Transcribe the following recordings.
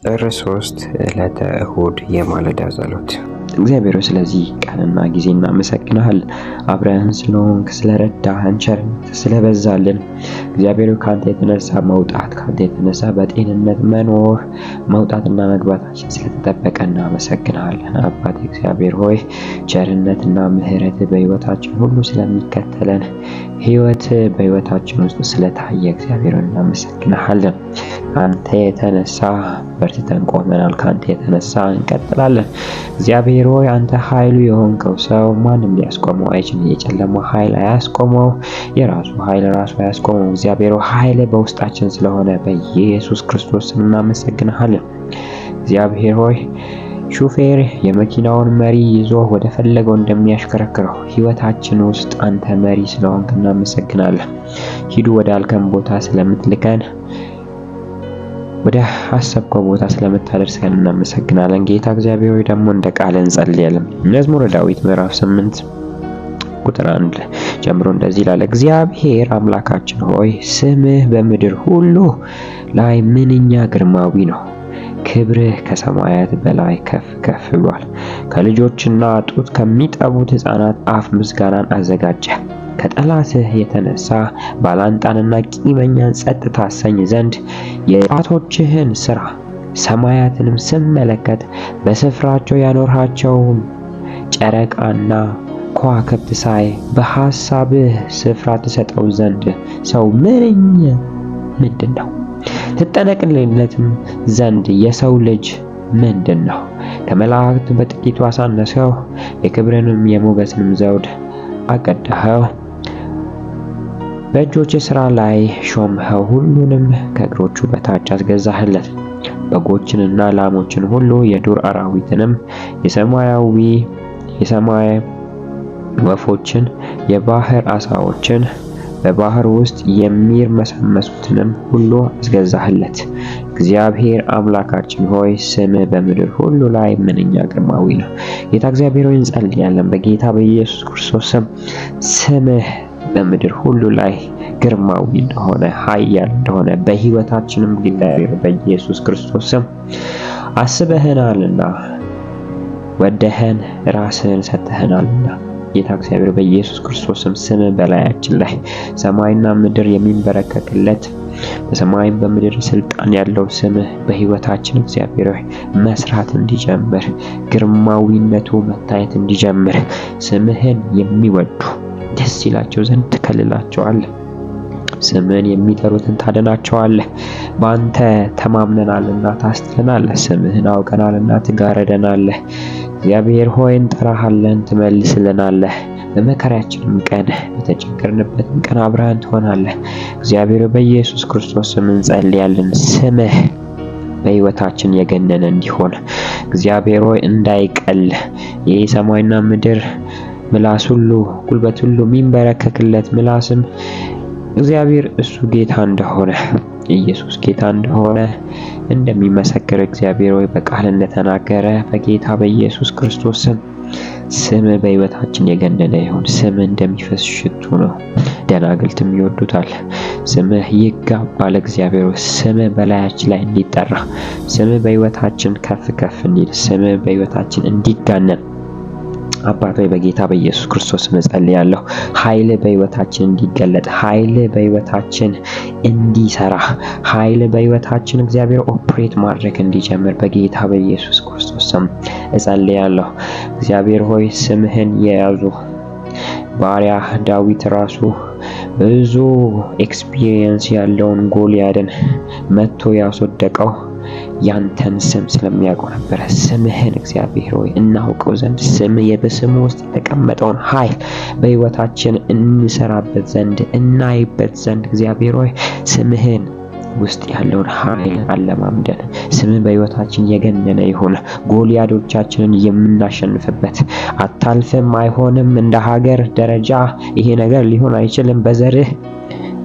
ጥር 3 ዕለተ እሁድ የማለዳ ጸሎት። እግዚአብሔር ስለዚህ ቀንና ጊዜ እናመሰግናለን። አብረን ስለሆንክ፣ ስለረዳህን፣ ቸርነት ስለበዛልን እግዚአብሔር ካንተ የተነሳ መውጣት፣ ካንተ የተነሳ በጤንነት መኖር፣ መውጣትና መግባታችን ስለተጠበቀ እናመሰግናለን። አባቴ እግዚአብሔር ሆይ ቸርነትና ምሕረት በሕይወታችን ሁሉ ስለሚከተለን፣ ሕይወት በሕይወታችን ውስጥ ስለታየ እግዚአብሔር እናመሰግናለን። ካንተ የተነሳ በርትተን ቆመናል። ካንተ የተነሳ እንቀጥላለን። እግዚአብሔር ሆይ አንተ ኃይሉ የሆንከው ሰው ማንም ሊያስቆመው አይችልም። የጨለማ ኃይል አያስቆመው፣ የራሱ ኃይል ራሱ አያስቆመው። እግዚአብሔር ሆይ ኃይል በውስጣችን ስለሆነ በኢየሱስ ክርስቶስ ስም እናመሰግናለን። እግዚአብሔር ሆይ ሹፌር የመኪናውን መሪ ይዞ ወደ ፈለገው እንደሚያሽከረክረው ሕይወታችን ውስጥ አንተ መሪ ስለሆንክ እናመሰግናለን። ሂዱ ወደ አልከን ቦታ ስለምትልከን፣ ወደ አሰብከው ቦታ ስለምታደርሰን እናመሰግናለን። ጌታ እግዚአብሔር ሆይ ደግሞ እንደ ቃል እንጸልያለን። መዝሙረ ዳዊት ምዕራፍ 8 ቁጥር 1 ጀምሮ እንደዚህ ይላል። እግዚአብሔር አምላካችን ሆይ ስምህ በምድር ሁሉ ላይ ምንኛ ግርማዊ ነው። ክብርህ ከሰማያት በላይ ከፍ ከፍ ብሏል። ከልጆችና ጡት ከሚጠቡት ሕፃናት አፍ ምስጋናን አዘጋጀ። ከጠላትህ የተነሳ ባላንጣንና ቂመኛን ጸጥ ታሰኝ ዘንድ የጣቶችህን ሥራ ሰማያትንም ስመለከት በስፍራቸው ያኖርሃቸው ጨረቃና ከዋክብት ሳይ በሐሳብህ ስፍራ ትሰጠው ዘንድ ሰው ምንድን ነው? ትጠነቅልለትም ዘንድ የሰው ልጅ ምንድን ነው? ከመላእክት በጥቂቱ አሳነስኸው፣ የክብርንም የሞገስንም ዘውድ አቀዳኸው። በእጆች ሥራ ላይ ሾምኸው፣ ሁሉንም ከእግሮቹ በታች አስገዛህለት። በጎችንና ላሞችን ሁሉ፣ የዱር አራዊትንም፣ የሰማይ ወፎችን፣ የባህር ዓሣዎችን፣ በባህር ውስጥ የሚርመሰመሱትንም ሁሉ አስገዛህለት። እግዚአብሔር አምላካችን ሆይ ስምህ በምድር ሁሉ ላይ ምንኛ ግርማዊ ነው። ጌታ እግዚአብሔር ሆይ እንጸልያለን በጌታ በኢየሱስ ክርስቶስ ስም ስምህ በምድር ሁሉ ላይ ግርማዊ እንደሆነ፣ ኃያል እንደሆነ በሕይወታችንም እግዚአብሔር በኢየሱስ ክርስቶስ ስም አስበህናልና ወደህን ራስህን ሰጥተህናልና ጌታ እግዚአብሔር በኢየሱስ ክርስቶስ ስም በላያችን ላይ ሰማይና ምድር የሚንበረከክለት በሰማይም በምድር ስልጣን ያለው ስምህ በሕይወታችን እግዚአብሔር ሆይ መስራት እንዲጀምር፣ ግርማዊነቱ መታየት እንዲጀምር፣ ስምህን የሚወዱ ደስ ይላቸው ዘንድ ትከልላቸዋለህ። ስምህን የሚጠሩትን ታድናቸዋለህ። በአንተ ተማምነናልና ታስጥለናለህ። ስምህን አውቀናልና ትጋረደናለህ። እግዚአብሔር ሆይ እንጠራሃለን፣ ትመልስልናለህ። በመከራችንም ቀን በተቸገርንበትም ቀን አብረን ትሆናለህ። እግዚአብሔር በኢየሱስ ክርስቶስ ስም እንጸልያለን። ስምህ በሕይወታችን የገነነ እንዲሆን እግዚአብሔር ሆይ እንዳይቀል ይህ ሰማይና ምድር ምላስ ሁሉ ጉልበት ሁሉ የሚንበረከክለት ምላስም እግዚአብሔር እሱ ጌታ እንደሆነ ኢየሱስ ጌታ እንደሆነ እንደሚመሰክር እግዚአብሔር ሆይ በቃል እንደተናገረ በጌታ በኢየሱስ ክርስቶስ ስም በሕይወታችን የገነነ ይሁን። ስም እንደሚፈስ ሽቱ ነው፣ ደናግልትም ይወዱታል። ስምህ ይጋባል። እግዚአብሔር ሆይ ስምህ በላያችን ላይ እንዲጠራ፣ ስምህ በሕይወታችን ከፍ ከፍ እንዲል፣ ስምህ በሕይወታችን እንዲጋነን አባት ሆይ በጌታ በኢየሱስ ክርስቶስ እጸልያለሁ። ኃይል በሕይወታችን እንዲገለጥ፣ ኃይል በሕይወታችን እንዲሰራ፣ ኃይል በሕይወታችን እግዚአብሔር ኦፕሬት ማድረግ እንዲጀምር በጌታ በኢየሱስ ክርስቶስ ስም እጸልያለሁ። እግዚአብሔር ሆይ ስምህን የያዙ ባሪያ ዳዊት ራሱ ብዙ ኤክስፒሪየንስ ያለውን ጎልያድን መጥቶ ያስወደቀው ያንተን ስም ስለሚያውቀው ነበረ። ስምህን እግዚአብሔር ሆይ እናውቀው ዘንድ ስምህ በስሙ ውስጥ የተቀመጠውን ኃይል በሕይወታችን እንሰራበት ዘንድ እናይበት ዘንድ እግዚአብሔር ሆይ ስምህን ውስጥ ያለውን ኃይል አለማምደን። ስምህ በሕይወታችን የገነነ ይሁን። ጎልያዶቻችንን የምናሸንፍበት አታልፍም፣ አይሆንም፣ እንደ ሀገር ደረጃ ይሄ ነገር ሊሆን አይችልም፣ በዘርህ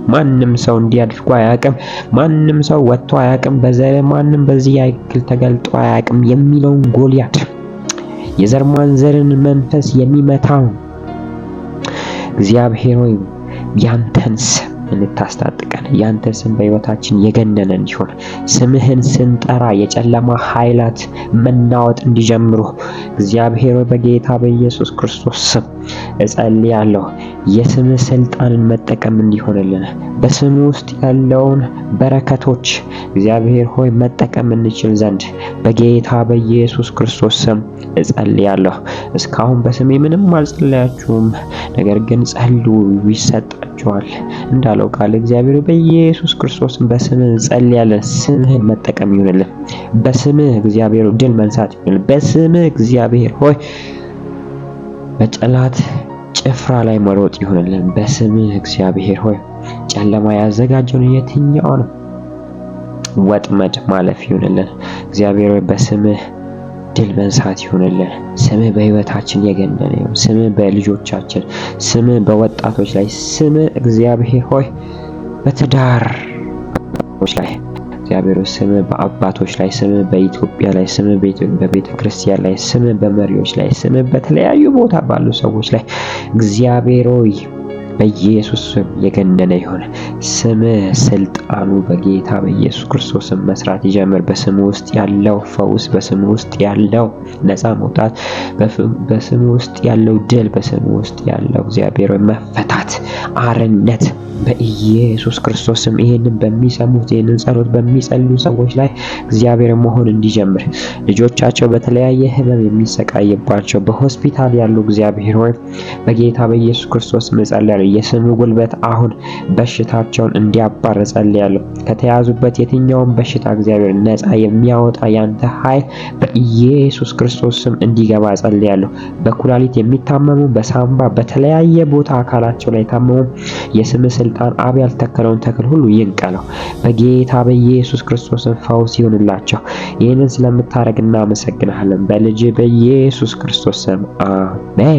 ማንም ሰው እንዲያድርጉ አያውቅም፣ ማንም ሰው ወጥቶ አያውቅም፣ በዘርህ ማንም በዚህ ያክል ተገልጦ አያውቅም የሚለውን ጎልያድ የዘር ማንዘርን መንፈስ የሚመታው እግዚአብሔር ሆይ ያንተን ስም እንድታስታጥቀን፣ ያንተ ስም በሕይወታችን የገነነ እንዲሆን፣ ስምህን ስንጠራ የጨለማ ኃይላት መናወጥ እንዲጀምሩ እግዚአብሔር በጌታ በኢየሱስ ክርስቶስ ስም እጸልያለሁ። የስምህ ስልጣንን መጠቀም እንዲሆንልን በስሙ ውስጥ ያለውን በረከቶች እግዚአብሔር ሆይ መጠቀም እንችል ዘንድ በጌታ በኢየሱስ ክርስቶስ ስም እጸልያለሁ። እስካሁን በስሜ ምንም አልጸለያችሁም፣ ነገር ግን ጸልዩ ይሰጣችኋል እንዳለው ቃል እግዚአብሔር በኢየሱስ ክርስቶስ በስምህ እንጸልያለን። ስምህን መጠቀም ይሁንልን። በስምህ እግዚአብሔር ድል መንሳት ይሁንልን። በስምህ እግዚአብሔር ሆይ በጠላት ጭፍራ ላይ መሮጥ ይሁንልን። በስምህ እግዚአብሔር ሆይ ጨለማ ያዘጋጀውን የትኛውን ወጥመድ ማለፍ ይሁንልን። እግዚአብሔር ሆይ በስምህ ድል መንሳት ይሁንልን። ስምህ በሕይወታችን የገነነ ይሁን። ስምህ በልጆቻችን፣ ስምህ በወጣቶች ላይ፣ ስምህ እግዚአብሔር ሆይ በትዳሮች ላይ እግዚአብሔር ስምህ በአባቶች ላይ፣ ስምህ በኢትዮጵያ ላይ፣ ስምህ በቤተ ክርስቲያን ላይ፣ ስምህ በመሪዎች ላይ፣ ስምህ በተለያዩ ቦታ ባሉ ሰዎች ላይ እግዚአብሔር ሆይ በኢየሱስ ስም የገነነ ይሁን። ስምህ ስልጣኑ በጌታ በኢየሱስ ክርስቶስ ስም መስራት ይጀምር። በስሙ ውስጥ ያለው ፈውስ፣ በስሙ ውስጥ ያለው ነፃ መውጣት፣ በስሙ ውስጥ ያለው ድል፣ በስሙ ውስጥ ያለው እግዚአብሔር ሆይ መፈታት፣ አርነት በኢየሱስ ክርስቶስ ስም ይሄንን በሚሰሙት ይሄንን ጸሎት በሚጸልዩ ሰዎች ላይ እግዚአብሔር መሆን እንዲጀምር ልጆቻቸው በተለያየ ሕመም የሚሰቃይባቸው በሆስፒታል ያሉ እግዚአብሔር ሆይ በጌታ በኢየሱስ ክርስቶስ ስም ጸልያለሁ። የስሙ ጉልበት አሁን በሽታቸውን እንዲያባር ጸልያለሁ። ከተያዙበት የትኛውም በሽታ እግዚአብሔር ነፃ የሚያወጣ ያንተ ኃይል በኢየሱስ ክርስቶስ ስም እንዲገባ ጸልያለሁ። በኩላሊት የሚታመሙ በሳምባ በተለያየ ቦታ አካላቸው ላይ ታመሙ የስም ስልጣን አብ ያልተከለውን ተክል ሁሉ ይንቀለው በጌታ በኢየሱስ ክርስቶስ ፈውስ ይሁንላቸው። ይህንን ስለምታደርግ እናመሰግናለን። በልጅ በኢየሱስ ክርስቶስ ስም አሜን።